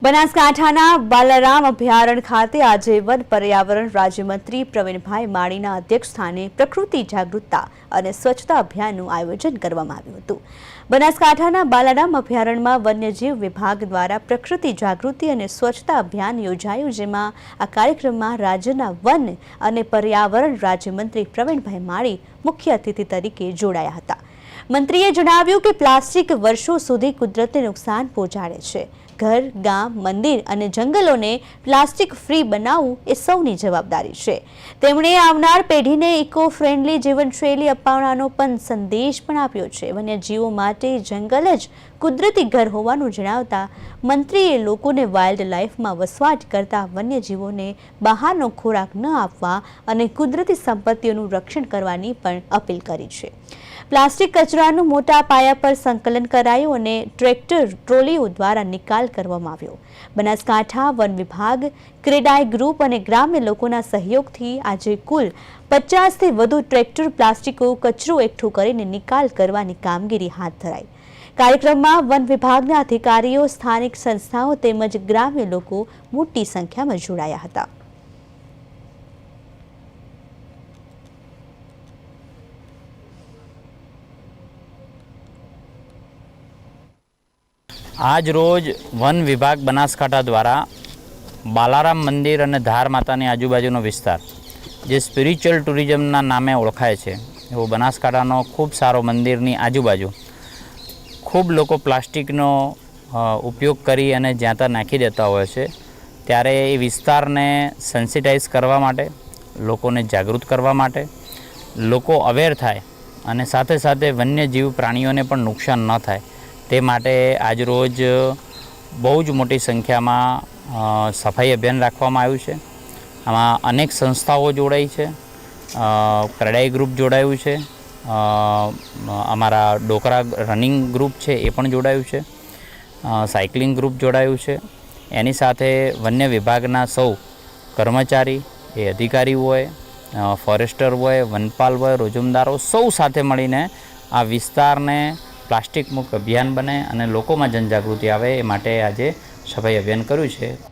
બનાસકાંઠાના બાલારામ અભયારણ્ય ખાતે આજે વન પર્યાવરણ રાજ્યમંત્રી પ્રવીણભાઈ માળીના અધ્યક્ષસ્થાને પ્રકૃતિ જાગૃતતા અને સ્વચ્છતા અભિયાનનું આયોજન કરવામાં આવ્યું હતું। બનાસકાંઠાના બાલારામ અભયારણ્યમાં વન્યજીવ વિભાગ દ્વારા પ્રકૃતિ જાગૃતિ અને સ્વચ્છતા અભિયાન યોજાયું, જેમાં આ કાર્યક્રમમાં રાજ્યના વન અને પર્યાવરણ રાજ્યમંત્રી પ્રવીણભાઈ માળી મુખ્ય અતિથિ તરીકે જોડાયા હતા। મંત્રીએ જણાવ્યું કે પ્લાસ્ટિક વર્ષો સુધી કુદરતને નુકસાન પહોંચાડે છે। ઘર, ગામ, મંદિર અને જંગલોને પ્લાસ્ટિક ફ્રી બનાવવું એ સૌની જવાબદારી છે। તેમણે આવનાર પેઢીને ઇકો ફ્રેન્ડલી જીવનશૈલી અપનાવવાનો પણ સંદેશ પણ આપ્યો છે। વન્યજીવો માટે જંગલ જ કુદરતી ઘર હોવાનું જણાવતા મંત્રીએ લોકોને વાઇલ્ડ લાઇફમાં વસવાટ કરતા વન્યજીવોને બહારનો ખોરાક ન આપવા અને કુદરતી સંપત્તિઓનું રક્ષણ કરવાની પણ અપીલ કરી છે। પ્લાસ્ટિક કચરાનું મોટા પાયા પર સંકલન કરાયું અને ટ્રેક્ટર ટ્રોલીઓ દ્વારા નિકાલ કરવામાં આવ્યો। બનાસકાંઠા વન વિભાગ, ક્રેડાઈ ગ્રુપ અને ગ્રામ્ય લોકોના સહયોગથી આજે કુલ 50થી વધુ ટ્રેક્ટર પ્લાસ્ટિકો કચરો એકઠો કરીને નિકાલ કરવાની કામગીરી હાથ ધરાઈ। કાર્યક્રમમાં વન વિભાગના અધિકારીઓ, સ્થાનિક સંસ્થાઓ તેમજ ગ્રામ્ય લોકો મોટી સંખ્યામાં જોડાયા હતા। આજ રોજ વન વિભાગ બનાસકાંઠા દ્વારા બાલારામ મંદિર અને ધાર માતાની આજુબાજુનો વિસ્તાર જે સ્પિરિચ્યુઅલ ટુરિઝમના નામે ઓળખાય છે, એવો બનાસકાંઠાનો ખૂબ સારો મંદિરની આજુબાજુ ખૂબ લોકો પ્લાસ્ટિકનો ઉપયોગ કરી અને જ્યાં ત્યાં નાખી દેતા હોય છે, ત્યારે એ વિસ્તારને સેન્સિટાઇઝ કરવા માટે, લોકોને જાગૃત કરવા માટે, લોકો અવેર થાય અને સાથે સાથે વન્યજીવ પ્રાણીઓને પણ નુકસાન ન થાય તે માટે આજરોજ બહુ જ મોટી સંખ્યામાં સફાઈ અભિયાન રાખવામાં આવ્યું છે। આમાં અનેક સંસ્થાઓ જોડાઈ છે, ક્રેડાઈ ગ્રુપ જોડાયું છે, અમારા ડોકરા રનિંગ ગ્રુપ છે એ પણ જોડાયું છે, સાયકલિંગ ગ્રુપ જોડાયું છે। એની સાથે વન્ય વિભાગના સૌ કર્મચારી, એ અધિકારી હોય, ફોરેસ્ટર હોય, વનપાલ હોય, રોજમદારો સૌ સાથે મળીને આ વિસ્તારને પ્લાસ્ટિક મુક્ત અભિયાન બને અને લોકોમાં જનજાગૃતિ આવે એ માટે આજે સફાઈ અભિયાન કર્યું છે।